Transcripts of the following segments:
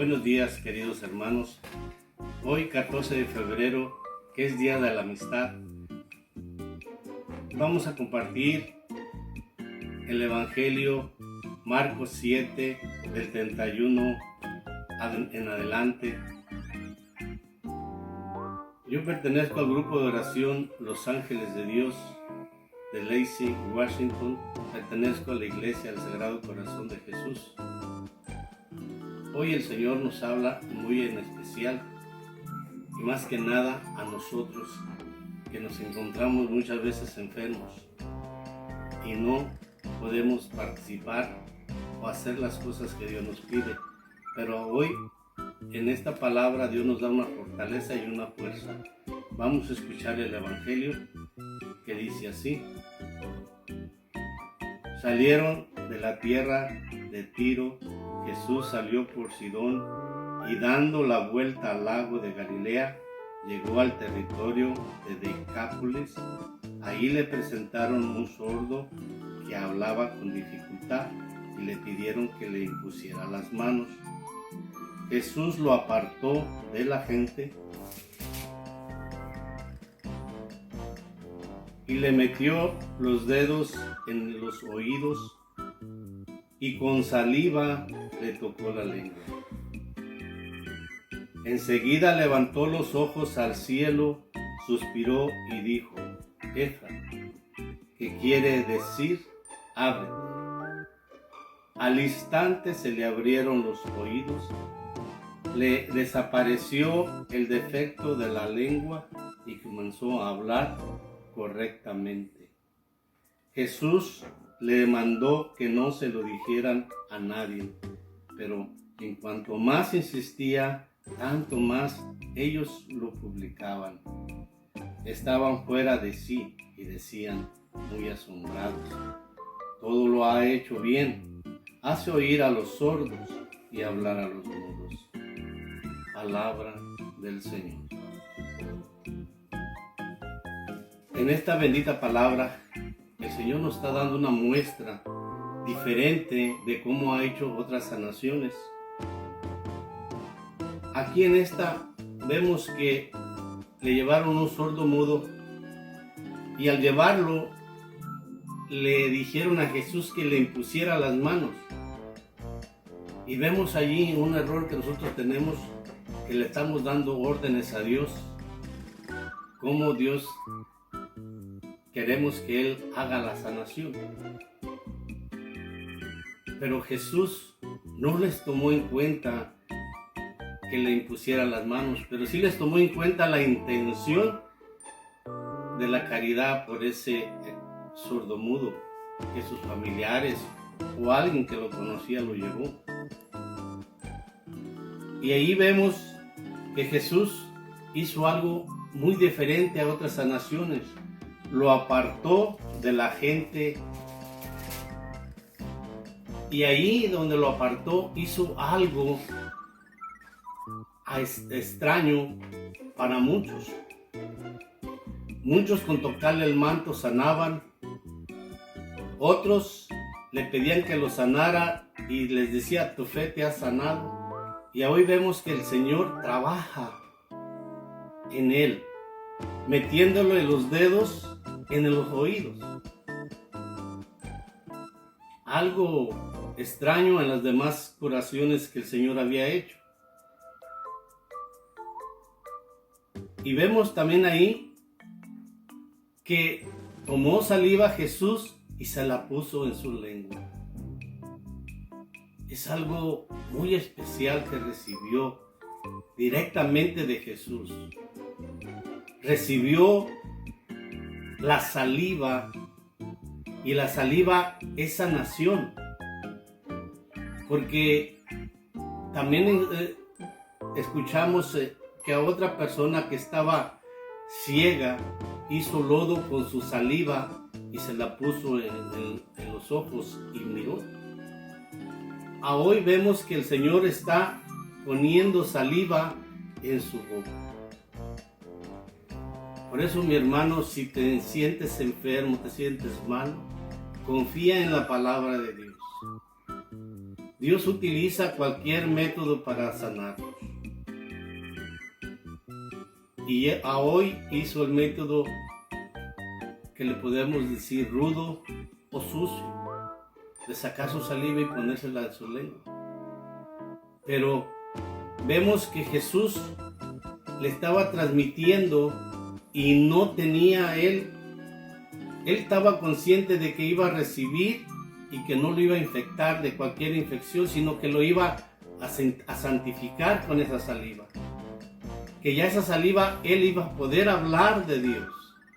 Buenos días, queridos hermanos. Hoy, 14 de febrero, que es Día de la Amistad, vamos a compartir el Evangelio Marcos 7, del 31 en adelante. Yo pertenezco al grupo de oración Los Ángeles de Dios de Lacey, Washington. Pertenezco a la Iglesia del Sagrado Corazón de Jesús. Hoy el Señor nos habla muy en especial y más que nada a nosotros que nos encontramos muchas veces enfermos y no podemos participar o hacer las cosas que Dios nos pide. Pero hoy en esta palabra Dios nos da una fortaleza y una fuerza. Vamos a escuchar el Evangelio que dice así: salieron de la tierra de Tiro. Jesús salió por Sidón y dando la vuelta al lago de Galilea, llegó al territorio de Decápolis. Ahí le presentaron un sordo que hablaba con dificultad y le pidieron que le impusiera las manos. Jesús lo apartó de la gente y le metió los dedos en los oídos y con saliva le tocó la lengua. Enseguida levantó los ojos al cielo, suspiró y dijo: Efra, que quiere decir ábrete. Al instante se le abrieron los oídos, le desapareció el defecto de la lengua y comenzó a hablar correctamente. Jesús le mandó que no se lo dijeran a nadie, pero en cuanto más insistía, tanto más ellos lo publicaban. Estaban fuera de sí y decían, muy asombrados: todo lo ha hecho bien, hace oír a los sordos y hablar a los mudos. Palabra del Señor. En esta bendita palabra, el Señor nos está dando una muestra diferente de cómo ha hecho otras sanaciones. Aquí en esta vemos que le llevaron un sordo mudo y al llevarlo le dijeron a Jesús que le impusiera las manos. Y vemos allí un error que nosotros tenemos, que le estamos dando órdenes a Dios. Cómo Dios queremos que Él haga la sanación. Pero Jesús no les tomó en cuenta que le impusieran las manos, pero sí les tomó en cuenta la intención de la caridad por ese sordomudo, que sus familiares o alguien que lo conocía lo llevó. Y ahí vemos que Jesús hizo algo muy diferente a otras sanaciones. Lo apartó de la gente y ahí donde lo apartó hizo algo extraño para muchos. Muchos con tocarle el manto sanaban, otros le pedían que lo sanara y les decía: tu fe te ha sanado. Y hoy vemos que el Señor trabaja en él, metiéndole los dedos en los oídos. Algo extraño en las demás curaciones que el Señor había hecho. Y vemos también ahí que tomó saliva Jesús y se la puso en su lengua. Es algo muy especial que recibió directamente de Jesús. Recibió la saliva, y la saliva es sanación, porque también escuchamos que a otra persona que estaba ciega hizo lodo con su saliva y se la puso en los ojos y miró. Hoy vemos que el Señor está poniendo saliva en su boca. Por eso, mi hermano, si te sientes enfermo, te sientes mal, confía en la palabra de Dios. Dios utiliza cualquier método para sanarnos. Y hoy hizo el método que le podemos decir rudo o sucio, de sacar su saliva y ponérsela en su lengua. Pero vemos que Jesús le estaba transmitiendo y no tenía él estaba consciente de que iba a recibir y que no lo iba a infectar de cualquier infección, sino que lo iba a santificar con esa saliva. Que ya esa saliva él iba a poder hablar de Dios.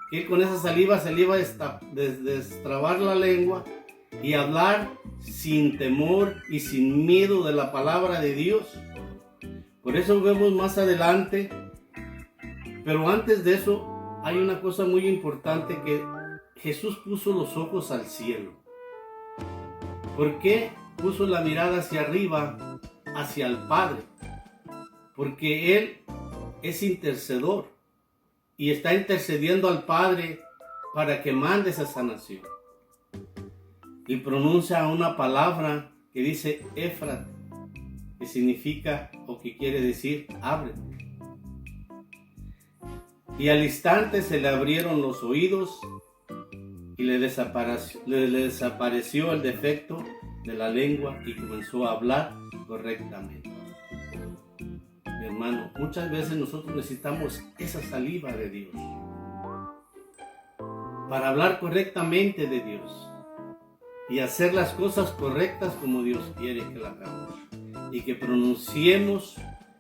Que él con esa saliva se le iba a destrabar la lengua y hablar sin temor y sin miedo de la palabra de Dios. Por eso vemos más adelante. Pero antes de eso hay una cosa muy importante, que Jesús puso los ojos al cielo. ¿Por qué puso la mirada hacia arriba, hacia el Padre? Porque Él es intercedor y está intercediendo al Padre para que mande esa sanación. Y pronuncia una palabra que dice Éfrata, que significa o que quiere decir ábrete. Y al instante se le abrieron los oídos y le desapareció el defecto de la lengua y comenzó a hablar correctamente. Mi hermano, muchas veces nosotros necesitamos esa saliva de Dios para hablar correctamente de Dios y hacer las cosas correctas como Dios quiere que las hagamos, y que pronunciemos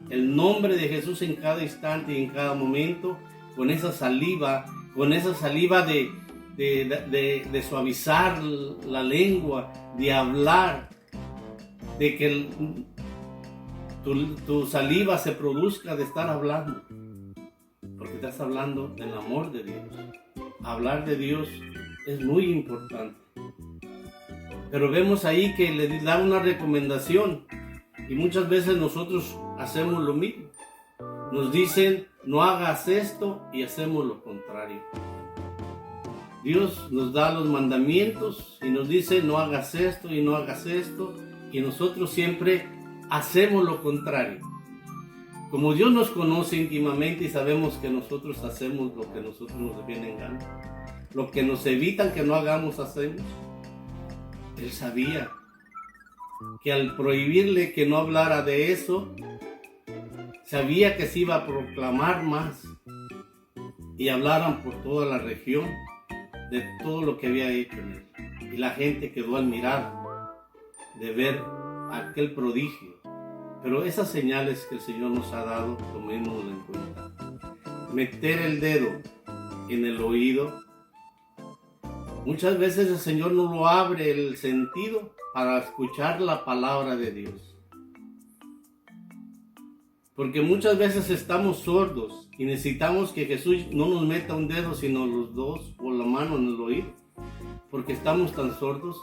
el nombre de Jesús en cada instante y en cada momento con esa saliva de suavizar la lengua, de hablar, de que tu saliva se produzca de estar hablando, porque estás hablando del amor de Dios. Hablar de Dios es muy importante. Pero vemos ahí que le da una recomendación, y muchas veces nosotros hacemos lo mismo. Nos dicen, no hagas esto, y hacemos lo contrario. Dios nos da los mandamientos y nos dice, no hagas esto y no hagas esto, y nosotros siempre hacemos lo contrario. Como Dios nos conoce íntimamente y sabemos que nosotros hacemos lo que nosotros nos viene en gana, lo que nos evitan que no hagamos, hacemos. Él sabía que al prohibirle que no hablara de eso, sabía que se iba a proclamar más y hablaran por toda la región de todo lo que había hecho en él. Y la gente quedó admirada de ver aquel prodigio. Pero esas señales que el Señor nos ha dado, tomémoslo en cuenta. Meter el dedo en el oído. Muchas veces el Señor no lo abre el sentido para escuchar la palabra de Dios. Porque muchas veces estamos sordos y necesitamos que Jesús no nos meta un dedo, sino los dos, o la mano en el oído. Porque estamos tan sordos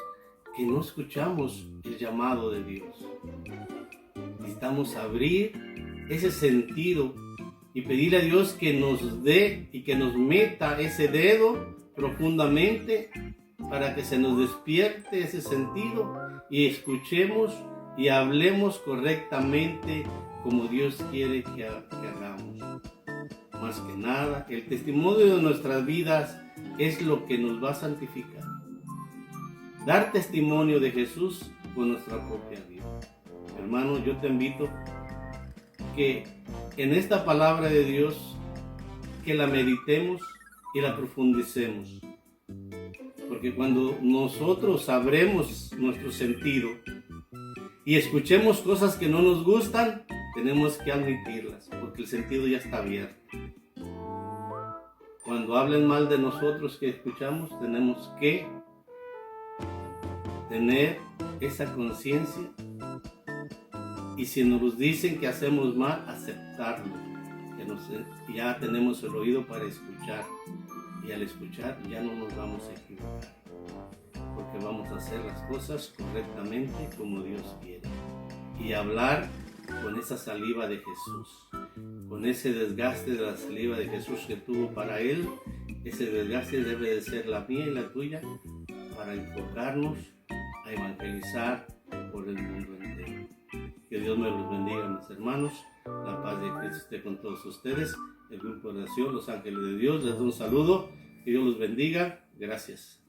que no escuchamos el llamado de Dios. Necesitamos abrir ese sentido y pedirle a Dios que nos dé y que nos meta ese dedo profundamente para que se nos despierte ese sentido y escuchemos y hablemos correctamente como Dios quiere que hagamos. Más que nada, el testimonio de nuestras vidas es lo que nos va a santificar. Dar testimonio de Jesús con nuestra propia vida. Hermano, yo te invito que en esta palabra de Dios, que la meditemos y la profundicemos. Porque cuando nosotros abremos nuestro sentido y escuchemos cosas que no nos gustan, tenemos que admitirlas, porque el sentido ya está abierto. Cuando hablen mal de nosotros que escuchamos, tenemos que tener esa conciencia, y si nos dicen que hacemos mal, aceptarlo, que ya tenemos el oído para escuchar, y al escuchar ya no nos vamos a equivocar, porque vamos a hacer las cosas correctamente como Dios quiere, y hablar con esa saliva de Jesús, con ese desgaste de la saliva de Jesús que tuvo para Él. Ese desgaste debe de ser la mía y la tuya, para enfocarnos a evangelizar por el mundo entero. Que Dios me los bendiga, mis hermanos. La paz de Cristo esté con todos ustedes. El grupo de oración Los Ángeles de Dios les da un saludo. Que Dios los bendiga. Gracias.